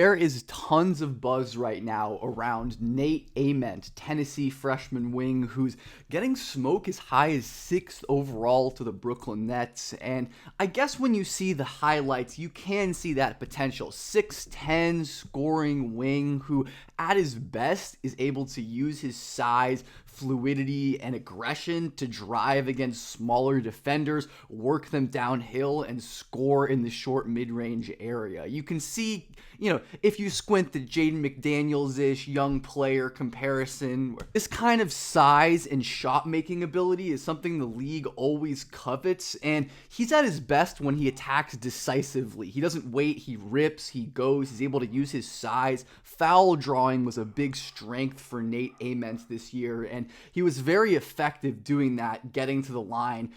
There is tons of buzz right now around Nate Ament, Tennessee freshman wing, who's getting smoke as high as 6th overall to the Brooklyn Nets. And I guess when you see the highlights, you can see that potential. 6'10 scoring wing who, at his best, is able to use his size, fluidity, and aggression to drive against smaller defenders, work them downhill, and score in the short mid-range area. You can see, if you squint, the Jaden McDaniels-ish young player comparison. This kind of size and shot-making ability is something the league always covets, and he's at his best when he attacks decisively. He doesn't wait, he rips, he goes, he's able to use his size. Foul drawing was a big strength for Nate Ament this year, and he was very effective doing that, getting to the line,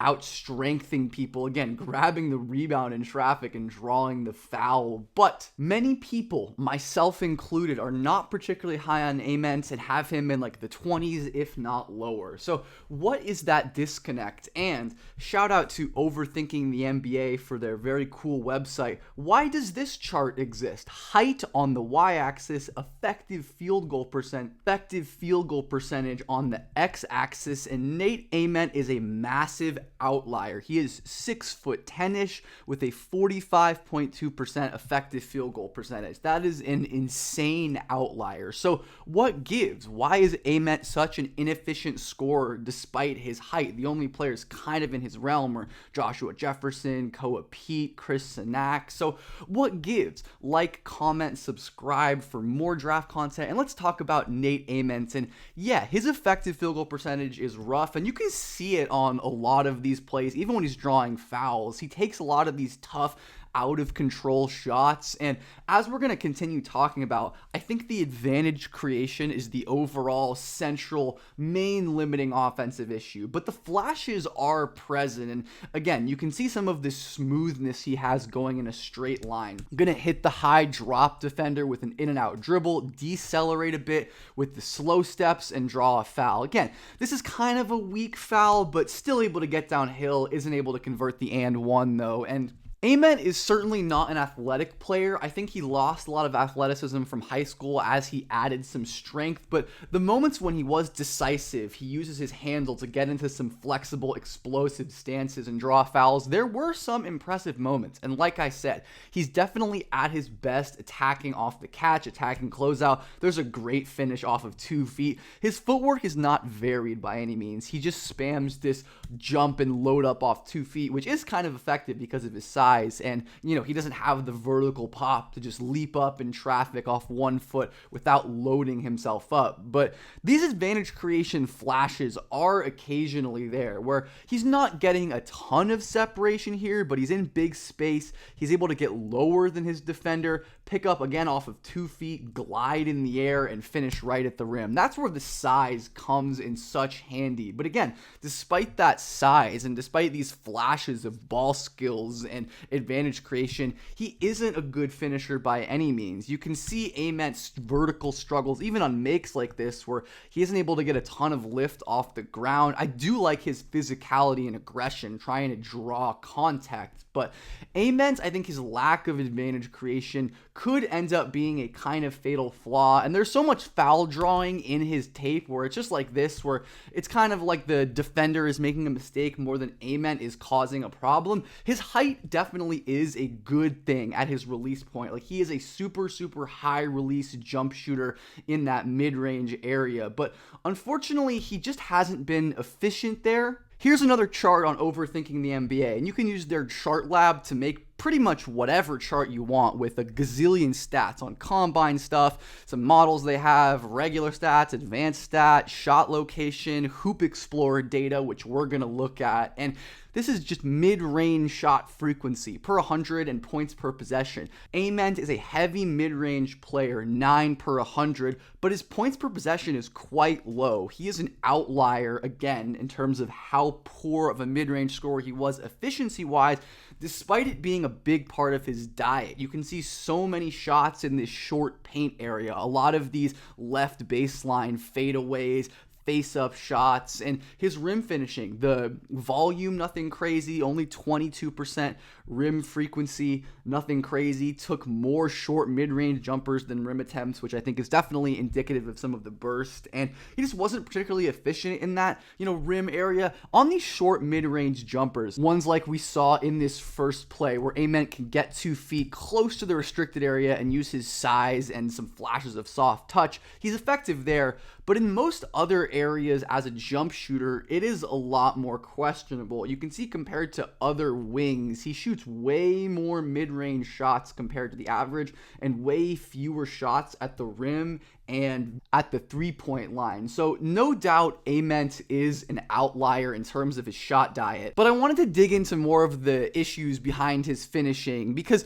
out-strengthening people, again, grabbing the rebound in traffic and drawing the foul. But many people, myself included, are not particularly high on Ament and have him in like the 20s, if not lower. So what is that disconnect? And shout out to Overthinking the NBA for their very cool website. Why does this chart exist? Height on the y-axis, effective field goal percentage on the x-axis, and Nate Ament is a massive outlier. He is 6'10" with a 45.2% effective field goal percentage. That is an insane outlier. So what gives? Why is Ament such an inefficient scorer despite his height? The only players kind of in his realm are Joshua Jefferson, Koa Pete, Chris Sinak. So what gives? Like, comment, subscribe for more draft content, and let's talk about Nate Ament. And yeah, his effective field goal percentage is rough, and you can see it on a lot of these plays. Even when he's drawing fouls, he takes a lot of these tough, out of control shots. And as we're going to continue talking about, I think the advantage creation is the overall central main limiting offensive issue, but the flashes are present. And again, you can see some of this smoothness he has going in a straight line. Going to hit the high drop defender with an in and out dribble, decelerate a bit with the slow steps, and draw a foul. Again, this is kind of a weak foul, but still able to get downhill, isn't able to convert the and one though. And Ament is certainly not an athletic player. I think he lost a lot of athleticism from high school as he added some strength, but the moments when he was decisive, he uses his handle to get into some flexible, explosive stances and draw fouls. There were some impressive moments, and like I said, he's definitely at his best attacking off the catch, attacking closeout. There's a great finish off of 2 feet. His footwork is not varied by any means. He just spams this jump and load up off 2 feet, which is kind of effective because of his size. And, he doesn't have the vertical pop to just leap up in traffic off 1 foot without loading himself up. But these advantage creation flashes are occasionally there, where he's not getting a ton of separation here, but he's in big space. He's able to get lower than his defender, pick up again off of 2 feet, glide in the air, and finish right at the rim. That's where the size comes in such handy. But again, despite that size and despite these flashes of ball skills and advantage creation, he isn't a good finisher by any means. You can see Ament's vertical struggles even on makes like this, where he isn't able to get a ton of lift off the ground. I do like his physicality and aggression, trying to draw contact, but Ament, I think his lack of advantage creation could end up being a kind of fatal flaw. And there's so much foul drawing in his tape where it's just like this, where it's kind of like the defender is making a mistake more than Ament is causing a problem. His height definitely is a good thing at his release point. Like, he is a super high release jump shooter in that mid-range area, but unfortunately he just hasn't been efficient there. Here's another chart on Overthinking the NBA, and you can use their chart lab to make pretty much whatever chart you want with a gazillion stats on combine stuff, some models they have, regular stats, advanced stats, shot location, hoop explorer data, which we're going to look at. And this is just mid-range shot frequency per 100 and points per possession. Ament is a heavy mid-range player, 9 per 100, but his points per possession is quite low. He is an outlier, again, in terms of how poor of a mid-range scorer he was efficiency-wise, despite it being a big part of his diet. You can see so many shots in this short paint area. A lot of these left baseline fadeaways, face-up shots, and his rim finishing. The volume, nothing crazy, only 22% rim frequency, nothing crazy. Took more short mid-range jumpers than rim attempts, which I think is definitely indicative of some of the burst, and he just wasn't particularly efficient in that, rim area. On these short mid-range jumpers, ones like we saw in this first play where Ament can get 2 feet close to the restricted area and use his size and some flashes of soft touch, he's effective there. But in most other areas as a jump shooter, it is a lot more questionable. You can see compared to other wings, he shoots way more mid-range shots compared to the average and way fewer shots at the rim and at the three-point line. So no doubt Ament is an outlier in terms of his shot diet. But I wanted to dig into more of the issues behind his finishing because,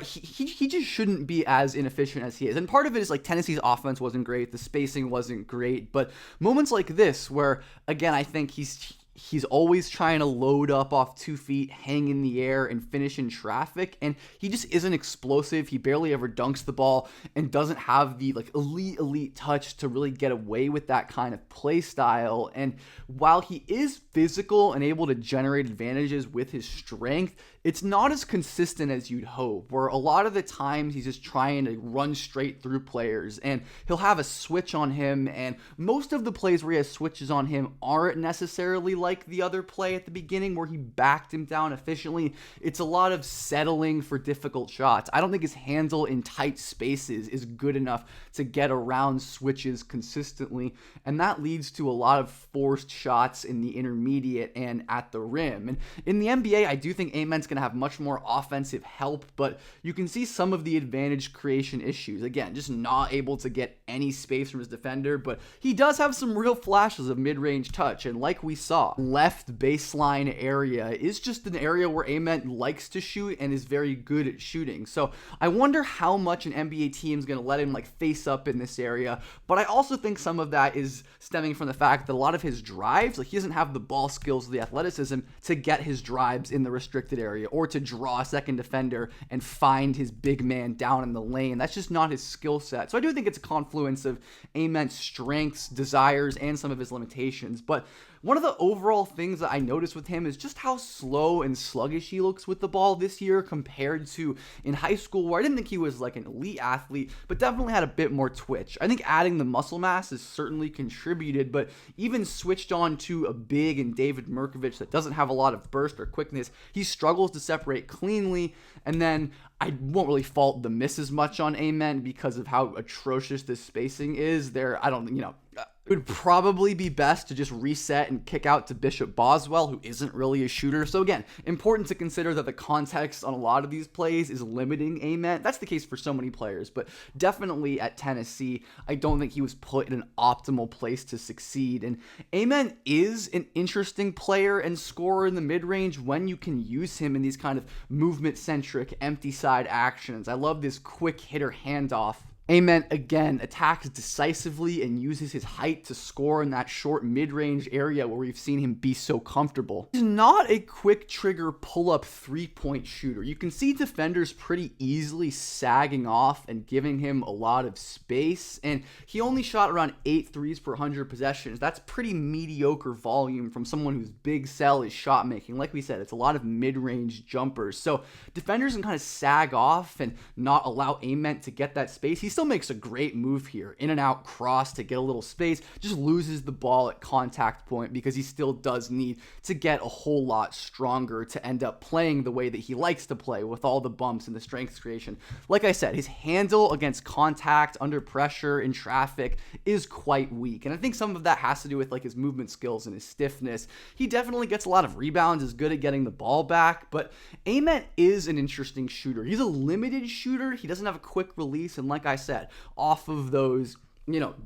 he just shouldn't be as inefficient as he is. And part of it is like Tennessee's offense wasn't great, the spacing wasn't great, but moments like this where, again, I think he's always trying to load up off 2 feet, hang in the air, and finish in traffic, and he just isn't explosive. He barely ever dunks the ball and doesn't have the elite touch to really get away with that kind of play style. And while he is physical and able to generate advantages with his strength, it's not as consistent as you'd hope, where a lot of the times he's just trying to run straight through players and he'll have a switch on him, and most of the plays where he has switches on him aren't necessarily like the other play at the beginning where he backed him down efficiently. It's a lot of settling for difficult shots. I don't think his handle in tight spaces is good enough to get around switches consistently, and that leads to a lot of forced shots in the intermediate and at the rim. And in the NBA, I do think Ament's going to have much more offensive help, but you can see some of the advantage creation issues. Again, just not able to get any space from his defender, but he does have some real flashes of mid-range touch, and like we saw, left baseline area is just an area where Ament likes to shoot and is very good at shooting. So I wonder how much an NBA team is going to let him face up in this area, but I also think some of that is stemming from the fact that a lot of his drives, he doesn't have the ball skills or the athleticism to get his drives in the restricted area or to draw a second defender and find his big man down in the lane. That's just not his skill set. So I do think it's a confluence of Ament's strengths, desires, and some of his limitations. But one of the overall things that I noticed with him is just how slow and sluggish he looks with the ball this year compared to in high school, where I didn't think he was an elite athlete, but definitely had a bit more twitch. I think adding the muscle mass has certainly contributed, but even switched on to a big and David Merkovich that doesn't have a lot of burst or quickness, he struggles to separate cleanly. And then I won't really fault the misses much on Ament because of how atrocious this spacing is. It would probably be best to just reset and kick out to Bishop Boswell, who isn't really a shooter. So again, important to consider that the context on a lot of these plays is limiting Ament. That's the case for so many players, but definitely at Tennessee, I don't think he was put in an optimal place to succeed. And Ament is an interesting player and scorer in the mid-range when you can use him in these kind of movement-centric, empty side actions. I love this quick hitter handoff. Ament, again, attacks decisively and uses his height to score in that short mid-range area where we've seen him be so comfortable. He's not a quick trigger pull-up three-point shooter. You can see defenders pretty easily sagging off and giving him a lot of space, and he only shot around 8 threes per 100 possessions. That's pretty mediocre volume from someone whose big sell is shot making. Like we said, it's a lot of mid-range jumpers. So defenders can kind of sag off and not allow Ament to get that space. He still makes a great move here, in and out cross to get a little space, just loses the ball at contact point because he still does need to get a whole lot stronger to end up playing the way that he likes to play with all the bumps and the strength creation. Like I said, his handle against contact, under pressure, in traffic is quite weak, and I think some of that has to do with his movement skills and his stiffness. He definitely gets a lot of rebounds, is good at getting the ball back, but Ament is an interesting shooter. He's a limited shooter. He doesn't have a quick release, and like I said, off of those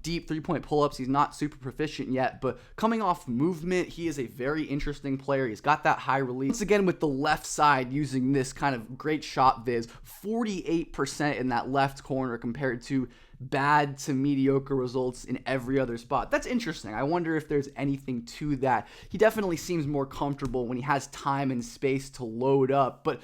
deep three-point pull-ups, he's not super proficient yet, but coming off movement, he is a very interesting player. He's got that high release. Once again, with the left side using this kind of great shot viz, 48% in that left corner compared to bad to mediocre results in every other spot. That's interesting. I wonder if there's anything to that. He definitely seems more comfortable when he has time and space to load up, but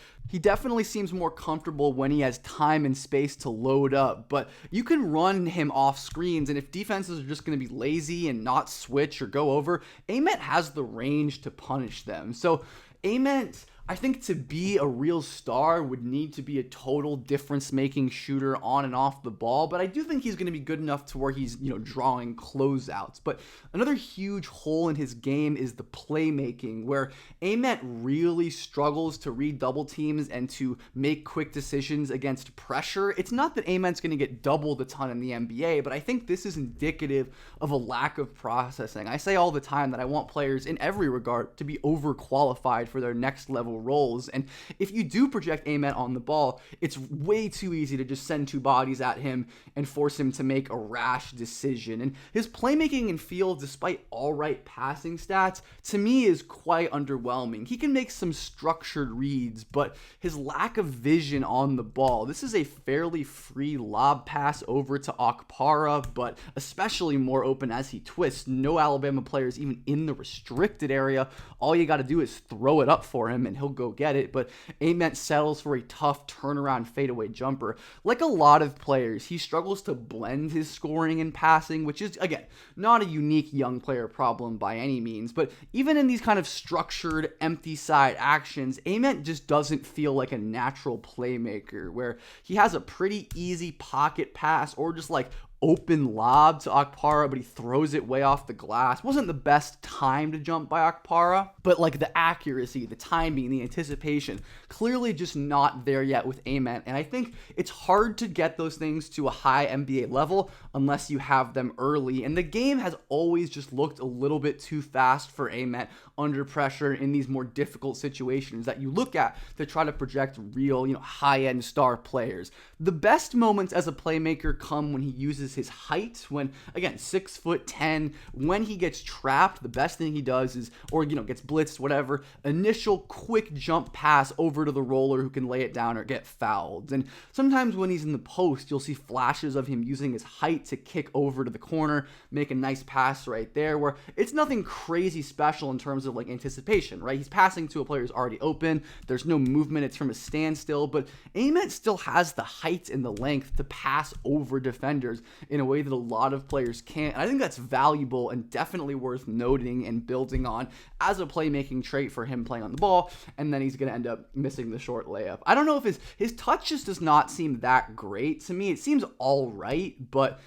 you can run him off screens, and if defenses are just going to be lazy and not switch or go over, Ament has the range to punish them. So Ament, I think, to be a real star would need to be a total difference-making shooter on and off the ball, but I do think he's going to be good enough to where he's, drawing closeouts. But another huge hole in his game is the playmaking, where Ament really struggles to read double teams and to make quick decisions against pressure. It's not that Ament's going to get doubled a ton in the NBA, but I think this is indicative of a lack of processing. I say all the time that I want players in every regard to be overqualified for their next level roles, and if you do project Ament on the ball, it's way too easy to just send two bodies at him and force him to make a rash decision. And his playmaking and feel, despite all right passing stats, to me is quite underwhelming. He can make some structured reads, but his lack of vision on the ball. This is a fairly free lob pass over to Okpara, but especially more open as he twists. No Alabama players even in the restricted area. All you got to do is throw it up for him and he'll go get it, but Ament settles for a tough turnaround fadeaway jumper. Like a lot of players, he struggles to blend his scoring and passing, which is, again, not a unique young player problem by any means, but even in these kind of structured, empty side actions, Ament just doesn't feel like a natural playmaker, where he has a pretty easy pocket pass or just like open lob to Okpara, but he throws it way off the glass. Wasn't the best time to jump by Okpara, but like the accuracy, the timing, the anticipation, clearly just not there yet with Ament. And I think it's hard to get those things to a high NBA level unless you have them early. And the game has always just looked a little bit too fast for Ament under pressure in these more difficult situations that you look at to try to project real, high-end star players. The best moments as a playmaker come when he uses his height, when, again, 6'10", when he gets trapped, the best thing he does is, or, gets blitzed, whatever, initial quick jump pass over to the roller who can lay it down or get fouled. And sometimes when he's in the post, you'll see flashes of him using his height to kick over to the corner, make a nice pass right there, where it's nothing crazy special in terms of like anticipation, right? He's passing to a player who's already open. There's no movement. It's from a standstill, but Ament still has the height and the length to pass over defenders in a way that a lot of players can't. And I think that's valuable and definitely worth noting and building on as a playmaking trait for him playing on the ball, and then he's going to end up missing the short layup. I don't know if his touch just does not seem that great. To me, it seems all right, but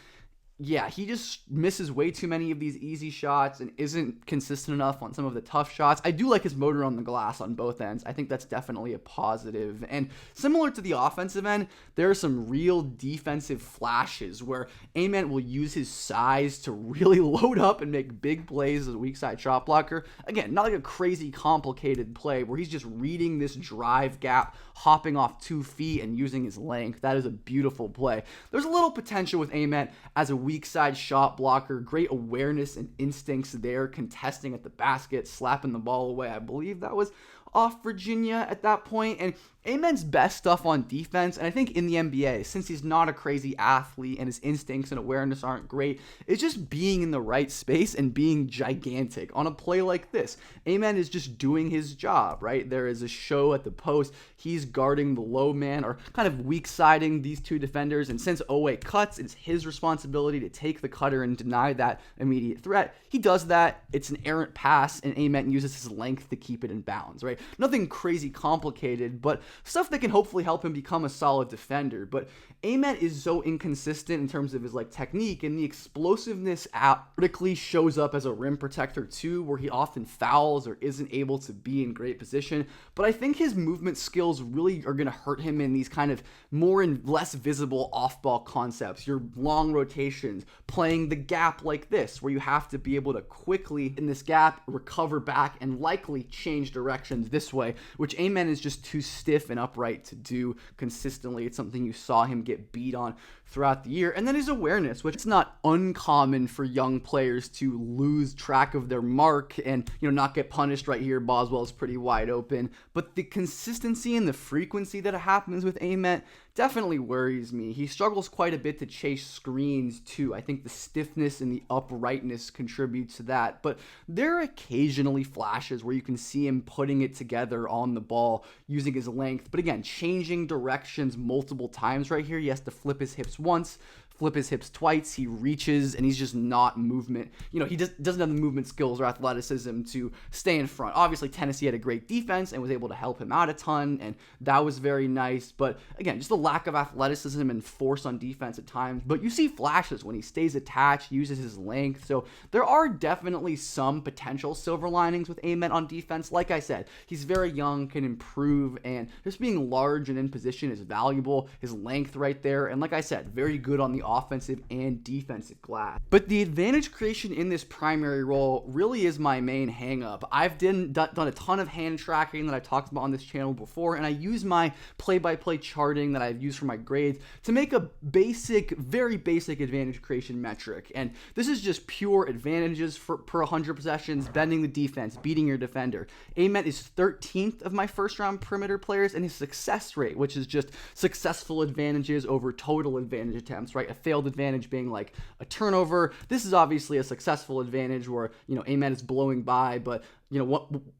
yeah, he just misses way too many of these easy shots and isn't consistent enough on some of the tough shots. I do like his motor on the glass on both ends. I think that's definitely a positive. And similar to the offensive end, there are some real defensive flashes where Ament will use his size to really load up and make big plays as a weak side shot blocker. Again, not like a crazy complicated play where he's just reading this drive gap, hopping off 2 feet and using his length. That is a beautiful play. There's a little potential with Ament as a weak side shot blocker, great awareness and instincts there, contesting at the basket, slapping the ball away. I believe that was off Virginia at that point. And Ament's best stuff on defense, and I think in the NBA, since he's not a crazy athlete and his instincts and awareness aren't great, is just being in the right space and being gigantic. On a play like this, Ament is just doing his job, right? There is a show at the post. He's guarding the low man, or kind of weak-siding these two defenders, and since Owe cuts, it's his responsibility to take the cutter and deny that immediate threat. He does that. It's an errant pass, and Ament uses his length to keep it in bounds, right? Nothing crazy complicated, but stuff that can hopefully help him become a solid defender. But Ament is so inconsistent in terms of his technique, and the explosiveness vertically shows up as a rim protector too, where he often fouls or isn't able to be in great position. But I think his movement skills really are going to hurt him in these kind of more and less visible off-ball concepts. Your long rotations, playing the gap like this, where you have to be able to quickly in this gap recover back and likely change directions this way, which Ament is just too stiff and upright to do consistently. It's something you saw him get beat on throughout the year. And then his awareness, which it's not uncommon for young players to lose track of their mark and, not get punished right here. Boswell is pretty wide open, but the consistency and the frequency that it happens with Ament definitely worries me. He struggles quite a bit to chase screens too. I think the stiffness and the uprightness contributes to that. But there are occasionally flashes where you can see him putting it together on the ball using his length. But again, changing directions multiple times right here. He has to flip his hips once, flip his hips twice, he reaches, and he's just not movement. He just doesn't have the movement skills or athleticism to stay in front. Obviously, Tennessee had a great defense and was able to help him out a ton, and that was very nice. But again, just the lack of athleticism and force on defense at times. But you see flashes when he stays attached, uses his length. So there are definitely some potential silver linings with Ament on defense. Like I said, he's very young, can improve, and just being large and in position is valuable. His length right there, and like I said, very good on the offensive and defensive glass. But the advantage creation in this primary role really is my main hang-up. I've done a ton of hand tracking that I've talked about on this channel before, and I use my play-by-play charting that I've used for my grades to make a very basic advantage creation metric. And this is just pure advantages per 100 possessions, bending the defense, beating your defender. Ament is 13th of my first-round perimeter players, and his success rate, which is just successful advantages over total advantage attempts, right? A failed advantage being like a turnover. This is obviously a successful advantage where, Ament is blowing by, but,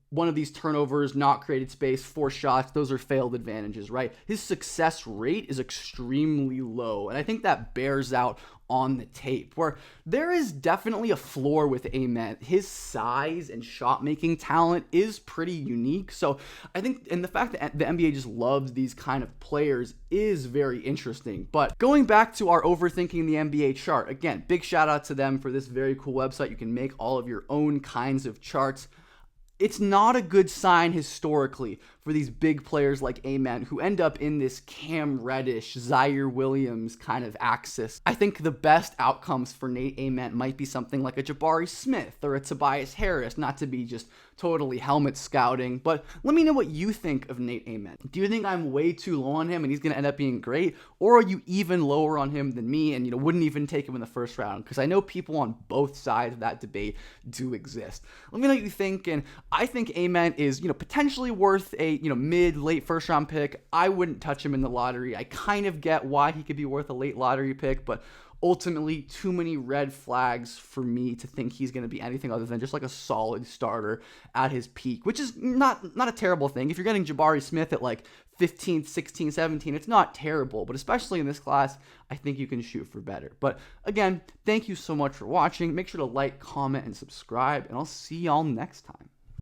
one of these turnovers, not created space, 4 shots, those are failed advantages, right? His success rate is extremely low, and I think that bears out on the tape, where there is definitely a floor with Ament. His size and shot making talent is pretty unique. So I think, and the fact that the NBA just loves these kind of players is very interesting. But going back to our Overthinking the NBA chart, again, big shout out to them for this very cool website. You can make all of your own kinds of charts. It's not a good sign historically for these big players like Ament who end up in this Cam Reddish, Zaire Williams kind of axis. I think the best outcomes for Nate Ament might be something like a Jabari Smith or a Tobias Harris, not to be just totally helmet scouting, but let me know what you think of Nate Ament. Do you think I'm way too low on him and he's going to end up being great, or are you even lower on him than me and wouldn't even take him in the first round? Because I know people on both sides of that debate do exist. Let me know what you think, and I think Ament is potentially worth a mid-late first round pick. I wouldn't touch him in the lottery. I kind of get why he could be worth a late lottery pick, but ultimately too many red flags for me to think he's going to be anything other than just like a solid starter at his peak, which is not a terrible thing. If you're getting Jabari Smith at like 15th, 16th, 17th, it's not terrible, but especially in this class, I think you can shoot for better. But again, thank you so much for watching. Make sure to like, comment, and subscribe, and I'll see y'all next time.